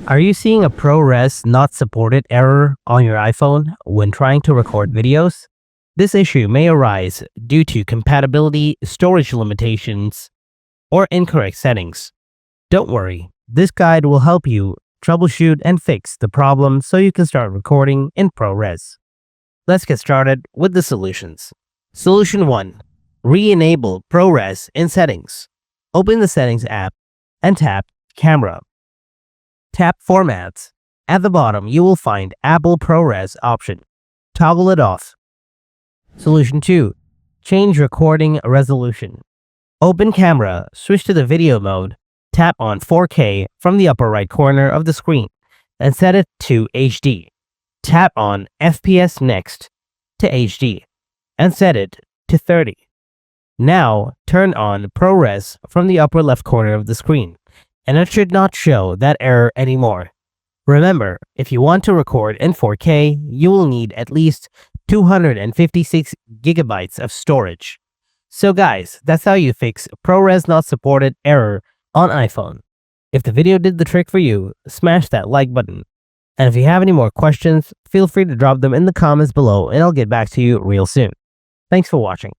Are you seeing a ProRes Not Supported error on your iPhone when trying to record videos? This issue may arise due to compatibility, storage limitations, or incorrect settings. Don't worry, this guide will help you troubleshoot and fix the problem so you can start recording in ProRes. Let's get started with the solutions. Solution 1. Re-enable ProRes in Settings. Open the Settings app and tap Camera. Tap Formats. At the bottom, you will find Apple ProRes option. Toggle it off. Solution 2. Change recording resolution. Open Camera, switch to the video mode, tap on 4K from the upper right corner of the screen, and set it to HD. Tap on FPS next to HD, and set it to 30. Now, turn on ProRes from the upper left corner of the screen, and it should not show that error anymore. Remember, if you want to record in 4K, you will need at least 256 gigabytes of storage. So guys, that's how you fix ProRes Not Supported error on iPhone. If the video did the trick for you, smash that like button. And if you have any more questions, feel free to drop them in the comments below and I'll get back to you real soon. Thanks for watching.